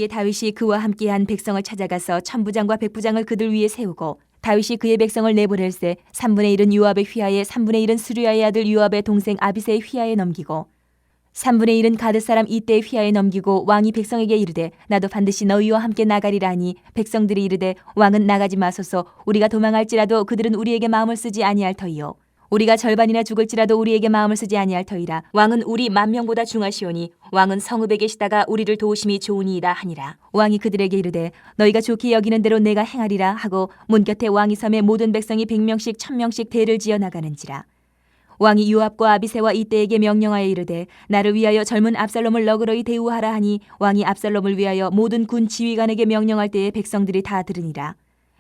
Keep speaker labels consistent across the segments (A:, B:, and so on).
A: 때에 다윗이 그와 함께한 백성을 찾아가서 천부장과 백부장을 그들 위에 세우고 다윗이 그의 백성을 내보낼세 3분의 1은 요압의 휘하에 3분의 1은 스루야의 아들 요압의 동생 아비새의 휘하에 넘기고 3분의 1은 가드 사람 이때의 휘하에 넘기고 왕이 백성에게 이르되 나도 반드시 너희와 함께 나가리라 하니 백성들이 이르되 왕은 나가지 마소서 우리가 도망할지라도 그들은 우리에게 마음을 쓰지 아니할 터이요 우리가 절반이나 죽을지라도 우리에게 마음을 쓰지 아니할 터이라 왕은 우리 10,000명보다 중하시오니 왕은 성읍에 계시다가 우리를 도우심이 좋으니이다 하니라. 왕이 그들에게 이르되 너희가 좋게 여기는 대로 내가 행하리라 하고 문 곁에 왕이 섬에 모든 백성이 100명씩 1000명씩 대를 지어 나가는지라. 왕이 요압과 아비새와 이때에게 명령하여 이르되 나를 위하여 젊은 압살롬을 너그러이 대우하라 하니 왕이 압살롬을 위하여 모든 군 지휘관에게 명령할 때에 백성들이 다 들으니라.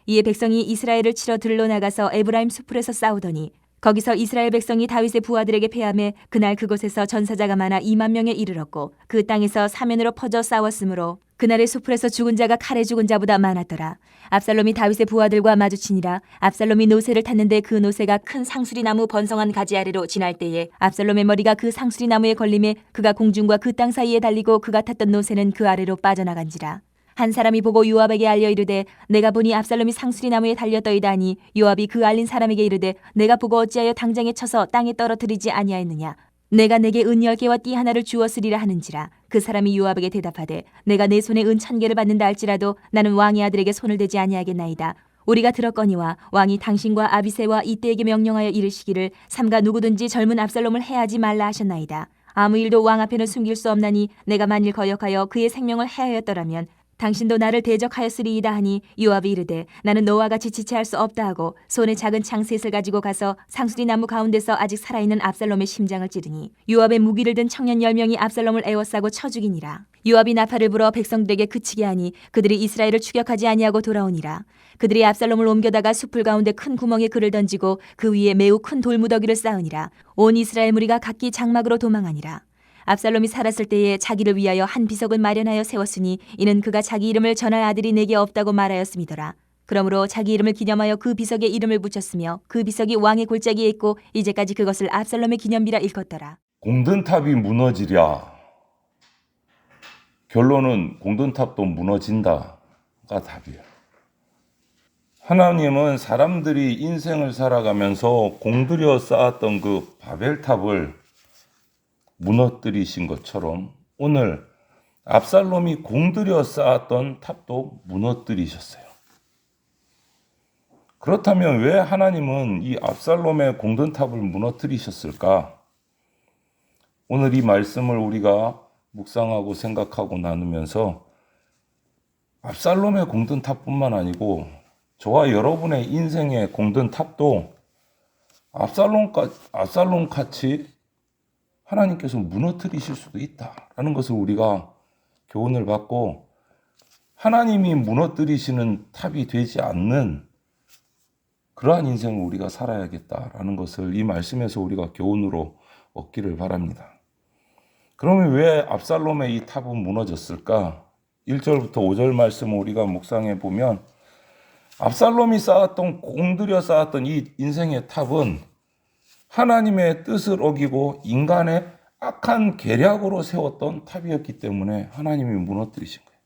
A: 이에 백성이 이스라엘을 치러 들러 나가서 에브라임 수풀에서 싸우더니 거기서 이스라엘 백성이 다윗의 부하들에게 패하매 그날 그곳에서 전사자가 많아 20,000명에 이르렀고 그 땅에서 사면으로 퍼져 싸웠으므로 그날의 수풀에서 죽은 자가 칼에 죽은 자보다 많았더라. 압살롬이 다윗의 부하들과 마주치니라. 압살롬이 노새를 탔는데 그 노새가 큰 상수리 나무 번성한 가지 아래로 지날 때에 압살롬의 머리가 그 상수리 나무에 걸림에 그가 공중과 그 땅 사이에 달리고 그가 탔던 노새는 그 아래로 빠져나간지라. 한 사람이 보고 요압에게 알려 이르되 내가 보니 압살롬이 상수리 나무에 달렸더이다 하니 요압이 그 알린 사람에게 이르되 내가 보고 어찌하여 당장에 쳐서 땅에 떨어뜨리지 아니하였느냐. 내가 내게 은 10개와 띠 하나를 주었으리라 하는지라. 그 사람이 요압에게 대답하되 내가 내 손에 은 1,000개를 받는다 할지라도 나는 왕의 아들에게 손을 대지 아니하겠나이다. 우리가 들었거니와 왕이 당신과 아비새와 이때에게 명령하여 이르시기를 삼가 누구든지 젊은 압살롬을 해하지 말라 하셨나이다. 아무 일도 왕 앞에는 숨길 수 없나니 내가 만일 거역하여 그의 생명을 해하였더라면 당신도 나를 대적하였으리이다 하니 요압이 이르되 나는 너와 같이 지체할 수 없다 하고 손에 작은 창 셋을 가지고 가서 상수리 나무 가운데서 아직 살아있는 압살롬의 심장을 찌르니 요압의 무기를 든 청년 10명이 압살롬을 에워싸고 쳐 죽이니라. 요압이 나팔을 불어 백성들에게 그치게 하니 그들이 이스라엘을 추격하지 아니하고 돌아오니라. 그들이 압살롬을 옮겨다가 숲을 가운데 큰 구멍에 그를 던지고 그 위에 매우 큰 돌무더기를 쌓으니라. 온 이스라엘 무리가 각기 장막으로 도망하니라. 압살롬이 살았을 때에 자기를 위하여 한 비석을 마련하여 세웠으니 이는 그가 자기 이름을 전할 아들이 내게 없다고 말하였음이더라. 그러므로 자기 이름을 기념하여 그 비석에 이름을 붙였으며 그 비석이 왕의 골짜기에 있고 이제까지 그것을 압살롬의 기념비라 일컫더라.
B: 공든탑이 무너지랴. 결론은 공든탑도 무너진다가 답이에요. 하나님은 사람들이 인생을 살아가면서 공들여 쌓았던 그 바벨탑을 무너뜨리신 것처럼 오늘 압살롬이 공들여 쌓았던 탑도 무너뜨리셨어요. 그렇다면 왜 하나님은 이 압살롬의 공든탑을 무너뜨리셨을까? 오늘 이 말씀을 우리가 묵상하고 생각하고 나누면서 압살롬의 공든탑뿐만 아니고 저와 여러분의 인생의 공든탑도 압살롬같이 하나님께서 무너뜨리실 수도 있다라는 것을 우리가 교훈을 받고 하나님이 무너뜨리시는 탑이 되지 않는 그러한 인생을 우리가 살아야겠다라는 것을 이 말씀에서 우리가 교훈으로 얻기를 바랍니다. 그러면 왜 압살롬의 이 탑은 무너졌을까? 1절부터 5절 말씀을 우리가 묵상해 보면 압살롬이 공들여 쌓았던 이 인생의 탑은 하나님의 뜻을 어기고 인간의 악한 계략으로 세웠던 탑이었기 때문에 하나님이 무너뜨리신 거예요.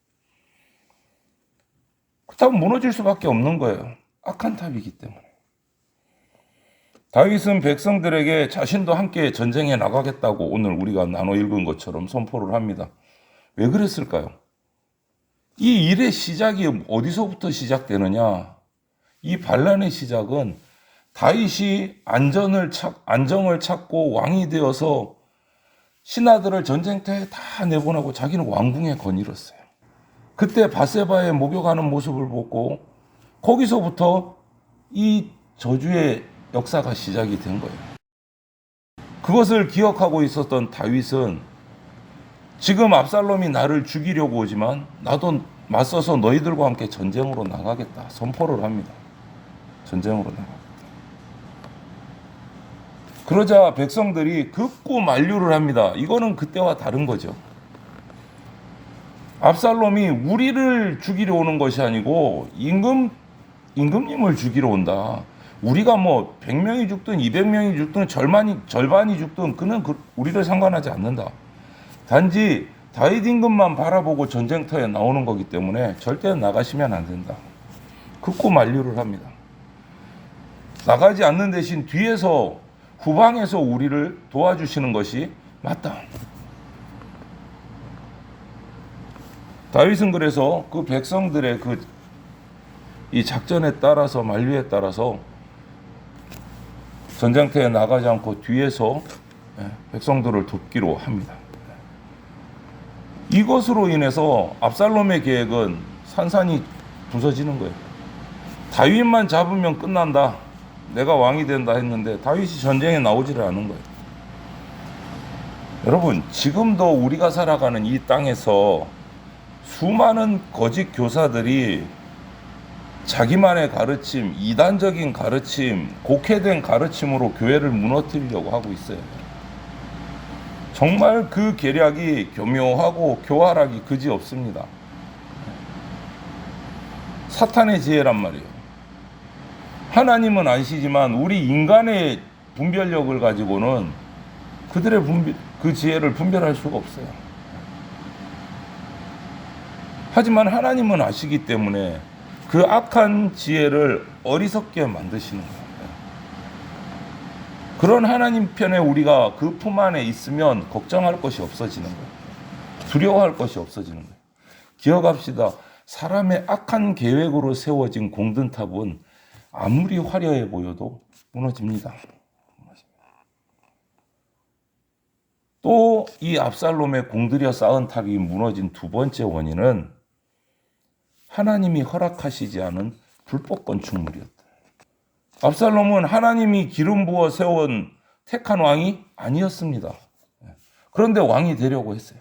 B: 그 탑은 무너질 수밖에 없는 거예요. 악한 탑이기 때문에. 다윗은 백성들에게 자신도 함께 전쟁에 나가겠다고 오늘 우리가 나눠 읽은 것처럼 선포를 합니다. 왜 그랬을까요? 이 일의 시작이 어디서부터 시작되느냐? 이 반란의 시작은 다윗이 안정을 찾고 왕이 되어서 신하들을 전쟁터에 다 내보내고 자기는 왕궁에 거닐었어요. 그때 바세바의 목욕하는 모습을 보고 거기서부터 이 저주의 역사가 시작이 된 거예요. 그것을 기억하고 있었던 다윗은 지금 압살롬이 나를 죽이려고 오지만 나도 맞서서 너희들과 함께 전쟁으로 나가겠다 선포를 합니다. 전쟁으로 나가겠다. 그러자 백성들이 극구 만류를 합니다. 이거는 그때와 다른 거죠. 압살롬이 우리를 죽이려 오는 것이 아니고 임금님을 죽이러 온다. 우리가 뭐 100명이 죽든 200명이 죽든 절반이 죽든 그는 우리를 상관하지 않는다. 단지 다윗 임금만 바라보고 전쟁터에 나오는 거기 때문에 절대 나가시면 안 된다. 극구 만류를 합니다. 나가지 않는 대신 뒤에서 후방에서 우리를 도와주시는 것이 맞다. 다윗은 그래서 그 백성들의 이 작전에 따라서 만류에 따라서 전쟁터에 나가지 않고 뒤에서 백성들을 돕기로 합니다. 이것으로 인해서 압살롬의 계획은 산산이 부서지는 거예요. 다윗만 잡으면 끝난다. 내가 왕이 된다 했는데 다윗이 전쟁에 나오지를 않은 거예요. 여러분, 지금도 우리가 살아가는 이 땅에서 수많은 거짓 교사들이 자기만의 가르침, 이단적인 가르침, 곡해된 가르침으로 교회를 무너뜨리려고 하고 있어요. 정말 그 계략이 교묘하고 교활하기 그지없습니다. 사탄의 지혜란 말이에요. 하나님은 아시지만 우리 인간의 분별력을 가지고는 그들의 그 지혜를 분별할 수가 없어요. 하지만 하나님은 아시기 때문에 그 악한 지혜를 어리석게 만드시는 거예요. 그런 하나님 편에 우리가 그 품 안에 있으면 걱정할 것이 없어지는 거예요. 두려워할 것이 없어지는 거예요. 기억합시다. 사람의 악한 계획으로 세워진 공든탑은 아무리 화려해 보여도 무너집니다. 또 이 압살롬의 공들여 쌓은 탑이 무너진 두 번째 원인은 하나님이 허락하시지 않은 불법 건축물이었다. 압살롬은 하나님이 기름 부어 세운 택한 왕이 아니었습니다. 그런데 왕이 되려고 했어요.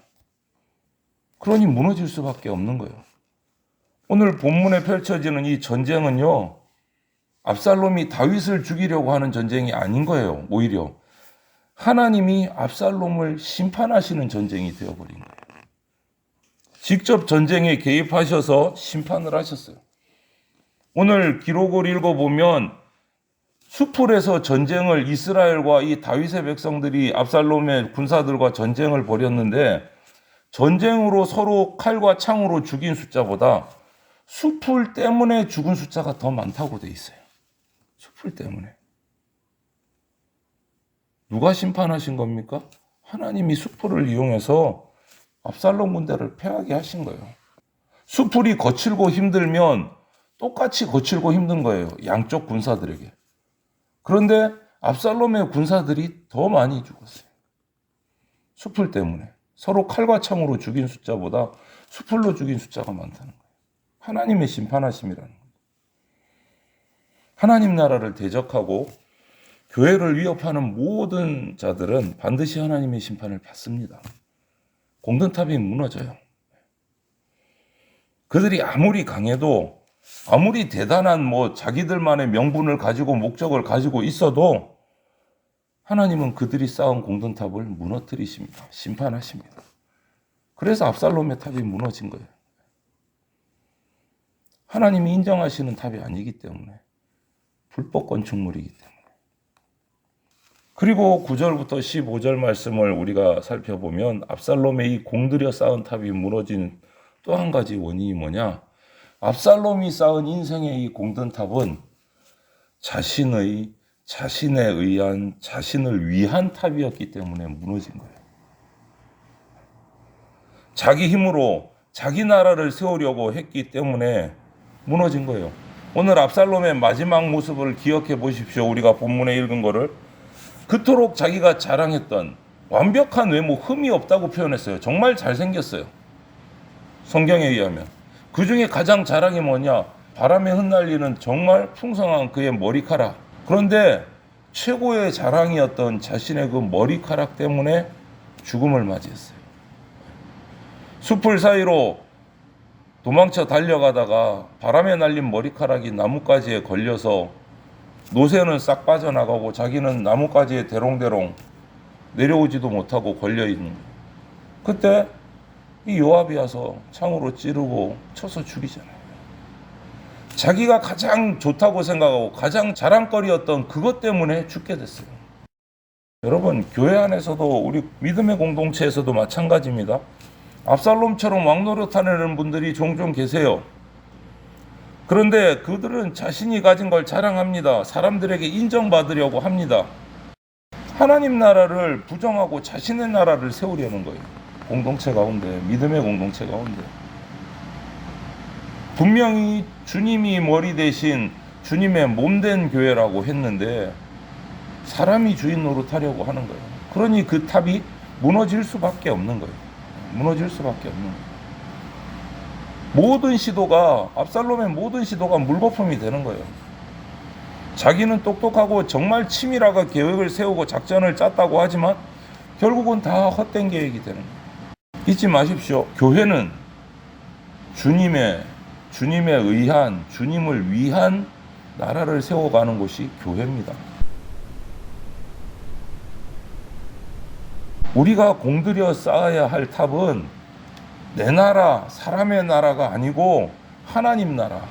B: 그러니 무너질 수밖에 없는 거예요. 오늘 본문에 펼쳐지는 이 전쟁은요, 압살롬이 다윗을 죽이려고 하는 전쟁이 아닌 거예요. 오히려 하나님이 압살롬을 심판하시는 전쟁이 되어버린 거예요. 직접 전쟁에 개입하셔서 심판을 하셨어요. 오늘 기록을 읽어보면 수풀에서 전쟁을 이스라엘과 이 다윗의 백성들이 압살롬의 군사들과 전쟁을 벌였는데 전쟁으로 서로 칼과 창으로 죽인 숫자보다 수풀 때문에 죽은 숫자가 더 많다고 돼 있어요. 수풀 때문에. 누가 심판하신 겁니까? 하나님이 수풀을 이용해서 압살롬 군대를 패하게 하신 거예요. 수풀이 거칠고 힘들면 똑같이 거칠고 힘든 거예요. 양쪽 군사들에게. 그런데 압살롬의 군사들이 더 많이 죽었어요. 수풀 때문에. 서로 칼과 창으로 죽인 숫자보다 수풀로 죽인 숫자가 많다는 거예요. 하나님의 심판하심이라는 거예요. 하나님 나라를 대적하고 교회를 위협하는 모든 자들은 반드시 하나님의 심판을 받습니다. 공든탑이 무너져요. 그들이 아무리 강해도 아무리 대단한 자기들만의 명분을 가지고 목적을 가지고 있어도 하나님은 그들이 쌓은 공든탑을 무너뜨리십니다. 심판하십니다. 그래서 압살롬의 탑이 무너진 거예요. 하나님이 인정하시는 탑이 아니기 때문에 불법 건축물이기 때문에. 그리고 9절부터 15절 말씀을 우리가 살펴보면 압살롬의 이 공들여 쌓은 탑이 무너진 또 한 가지 원인이 뭐냐? 압살롬이 쌓은 인생의 이 공든탑은 자신에 의한 자신을 위한 탑이었기 때문에 무너진 거예요. 자기 힘으로 자기 나라를 세우려고 했기 때문에 무너진 거예요. 오늘 압살롬의 마지막 모습을 기억해 보십시오. 우리가 본문에 읽은 거를. 그토록 자기가 자랑했던 완벽한 외모, 흠이 없다고 표현했어요. 정말 잘생겼어요. 성경에 의하면. 그 중에 가장 자랑이 뭐냐? 바람에 흩날리는 정말 풍성한 그의 머리카락. 그런데 최고의 자랑이었던 자신의 그 머리카락 때문에 죽음을 맞이했어요. 숲을 사이로 도망쳐 달려가다가 바람에 날린 머리카락이 나뭇가지에 걸려서 노새는 싹 빠져나가고 자기는 나뭇가지에 대롱대롱 내려오지도 못하고 걸려있는 거예요. 그때 이 요압이 와서 창으로 찌르고 쳐서 죽이잖아요. 자기가 가장 좋다고 생각하고 가장 자랑거리였던 그것 때문에 죽게 됐어요. 여러분, 교회 안에서도 우리 믿음의 공동체에서도 마찬가지입니다. 압살롬처럼 왕노릇하는 분들이 종종 계세요. 그런데 그들은 자신이 가진 걸 자랑합니다. 사람들에게 인정받으려고 합니다. 하나님 나라를 부정하고 자신의 나라를 세우려는 거예요. 공동체 가운데, 믿음의 공동체 가운데. 분명히 주님이 머리 대신 주님의 몸된 교회라고 했는데 사람이 주인 노릇하려고 하는 거예요. 그러니 그 탑이 무너질 수밖에 없는 거예요. 무너질 수밖에 없는 거예요. 모든 시도가, 압살롬의 모든 시도가 물거품이 되는 거예요. 자기는 똑똑하고 정말 치밀하게 계획을 세우고 작전을 짰다고 하지만 결국은 다 헛된 계획이 되는 거예요. 잊지 마십시오. 교회는 주님의 의한, 주님을 위한 나라를 세워가는 곳이 교회입니다. 우리가 공들여 쌓아야 할 탑은 내 나라, 사람의 나라가 아니고 하나님 나라,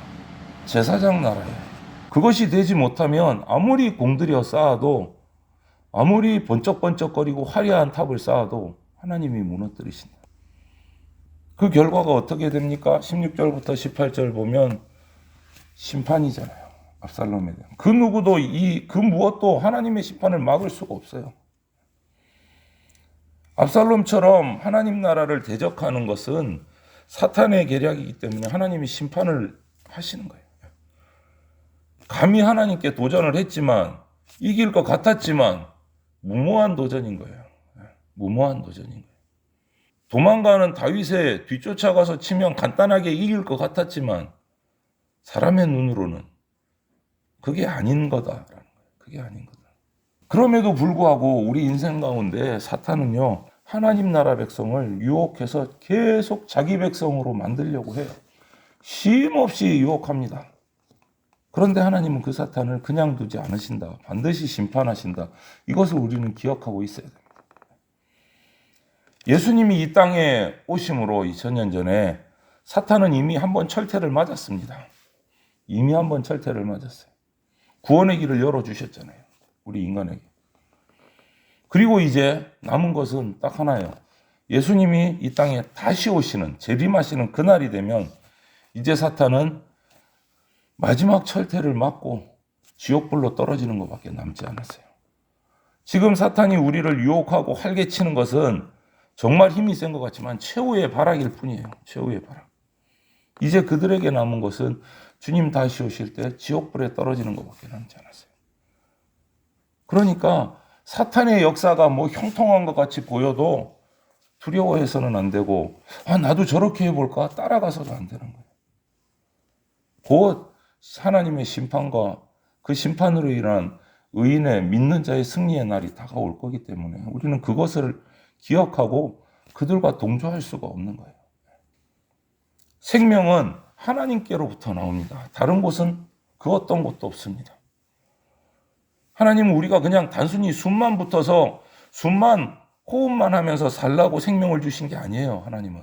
B: 제사장 나라예요. 그것이 되지 못하면 아무리 공들여 쌓아도, 아무리 번쩍번쩍거리고 화려한 탑을 쌓아도 하나님이 무너뜨리신다. 그 결과가 어떻게 됩니까? 16절부터 18절 보면 심판이잖아요. 압살롬에 대한. 그 누구도 그 무엇도 하나님의 심판을 막을 수가 없어요. 압살롬처럼 하나님 나라를 대적하는 것은 사탄의 계략이기 때문에 하나님이 심판을 하시는 거예요. 감히 하나님께 도전을 했지만, 이길 것 같았지만 무모한 도전인 거예요. 무모한 도전인 거예요. 도망가는 다윗에 뒤쫓아가서 치면 간단하게 이길 것 같았지만 사람의 눈으로는 그게 아닌 거다라는 거예요. 그게 아닌 거다. 그럼에도 불구하고 우리 인생 가운데 사탄은요, 하나님 나라 백성을 유혹해서 계속 자기 백성으로 만들려고 해요. 쉼없이 유혹합니다. 그런데 하나님은 그 사탄을 그냥 두지 않으신다. 반드시 심판하신다. 이것을 우리는 기억하고 있어야 됩니다. 예수님이 이 땅에 오심으로 2000년 전에 사탄은 이미 한번 철퇴를 맞았습니다. 이미 한번 철퇴를 맞았어요. 구원의 길을 열어주셨잖아요. 우리 인간에게. 그리고 이제 남은 것은 딱 하나예요. 예수님이 이 땅에 다시 오시는, 재림하시는 그날이 되면 이제 사탄은 마지막 철퇴를 맞고 지옥불로 떨어지는 것밖에 남지 않았어요. 지금 사탄이 우리를 유혹하고 활개치는 것은 정말 힘이 센 것 같지만 최후의 발악일 뿐이에요. 최후의 발악. 이제 그들에게 남은 것은 주님 다시 오실 때 지옥불에 떨어지는 것밖에 남지 않았어요. 그러니까 사탄의 역사가 뭐 형통한 것 같이 보여도 두려워해서는 안 되고, 나도 저렇게 해볼까? 따라가서도 안 되는 거예요. 곧 하나님의 심판과 그 심판으로 인한 의인의 믿는 자의 승리의 날이 다가올 거기 때문에 우리는 그것을 기억하고 그들과 동조할 수가 없는 거예요. 생명은 하나님께로부터 나옵니다. 다른 곳은 그 어떤 곳도 없습니다. 하나님은 우리가 그냥 단순히 숨만 붙어서 호흡만 하면서 살라고 생명을 주신 게 아니에요. 하나님은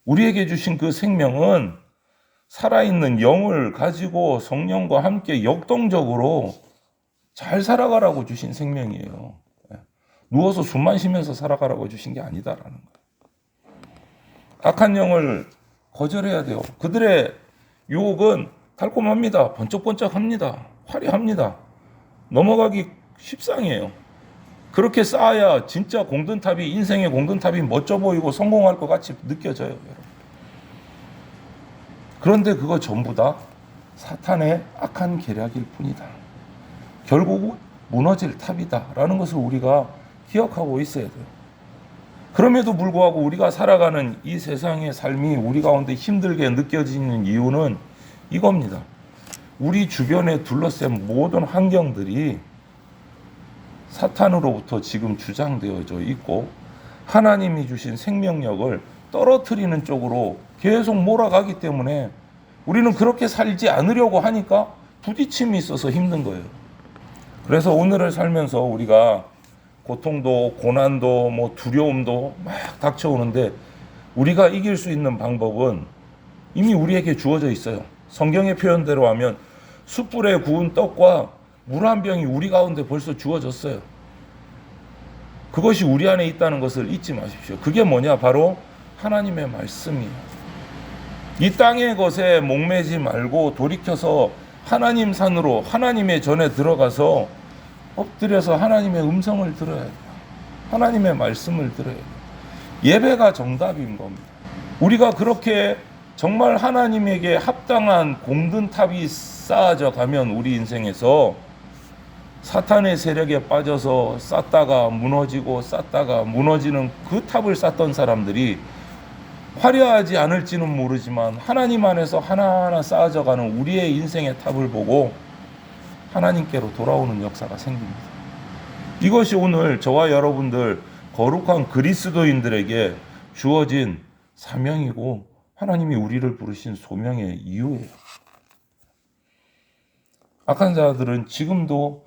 B: 우리에게 주신 그 생명은 살아있는 영을 가지고 성령과 함께 역동적으로 잘 살아가라고 주신 생명이에요. 누워서 숨만 쉬면서 살아가라고 주신 게 아니다라는 거예요. 악한 영을 거절해야 돼요. 그들의 유혹은 달콤합니다. 번쩍번쩍합니다. 화려합니다. 넘어가기 십상이에요. 그렇게 쌓아야 진짜 공든탑이, 인생의 공든탑이 멋져 보이고 성공할 것 같이 느껴져요, 여러분. 그런데 그거 전부 다 사탄의 악한 계략일 뿐이다. 결국은 무너질 탑이다라는 것을 우리가 기억하고 있어야 돼요. 그럼에도 불구하고 우리가 살아가는 이 세상의 삶이 우리 가운데 힘들게 느껴지는 이유는 이겁니다. 우리 주변에 둘러싼 모든 환경들이 사탄으로부터 지금 주장되어져 있고 하나님이 주신 생명력을 떨어뜨리는 쪽으로 계속 몰아가기 때문에 우리는 그렇게 살지 않으려고 하니까 부딪힘이 있어서 힘든 거예요. 그래서 오늘을 살면서 우리가 고통도, 고난도, 두려움도 막 닥쳐오는데 우리가 이길 수 있는 방법은 이미 우리에게 주어져 있어요. 성경의 표현대로 하면 숯불에 구운 떡과 물 한 병이 우리 가운데 벌써 주어졌어요. 그것이 우리 안에 있다는 것을 잊지 마십시오. 그게 뭐냐? 바로 하나님의 말씀이에요. 이 땅의 것에 목매지 말고 돌이켜서 하나님 산으로 하나님의 전에 들어가서 엎드려서 하나님의 음성을 들어야 돼요. 하나님의 말씀을 들어야 돼요. 예배가 정답인 겁니다. 우리가 그렇게 정말 하나님에게 합당한 공든탑이 쌓아져 가면 우리 인생에서 사탄의 세력에 빠져서 쌓다가 무너지고 쌓다가 무너지는 그 탑을 쌓던 사람들이 화려하지 않을지는 모르지만 하나님 안에서 하나하나 쌓아져가는 우리의 인생의 탑을 보고 하나님께로 돌아오는 역사가 생깁니다. 이것이 오늘 저와 여러분들 거룩한 그리스도인들에게 주어진 사명이고 하나님이 우리를 부르신 소명의 이유예요. 악한 자들은 지금도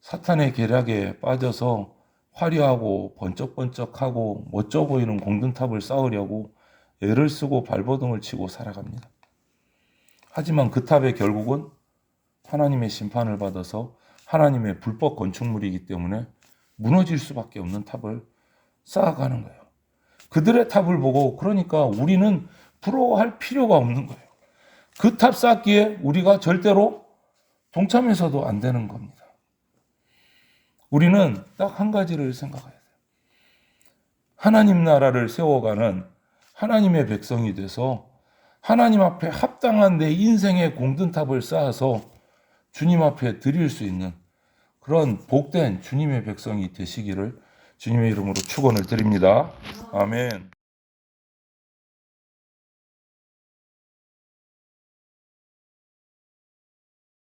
B: 사탄의 계략에 빠져서 화려하고 번쩍번쩍하고 멋져 보이는 공든탑을 쌓으려고 애를 쓰고 발버둥을 치고 살아갑니다. 하지만 그 탑의 결국은 하나님의 심판을 받아서 하나님의 불법 건축물이기 때문에 무너질 수밖에 없는 탑을 쌓아가는 거예요. 그들의 탑을 보고 그러니까 우리는 부러워할 필요가 없는 거예요. 그 탑 쌓기에 우리가 절대로 동참해서도 안 되는 겁니다. 우리는 딱 한 가지를 생각해야 돼요. 하나님 나라를 세워가는 하나님의 백성이 돼서 하나님 앞에 합당한 내 인생의 공든탑을 쌓아서 주님 앞에 드릴 수 있는 그런 복된 주님의 백성이 되시기를 주님의 이름으로 축원을 드립니다. 아멘.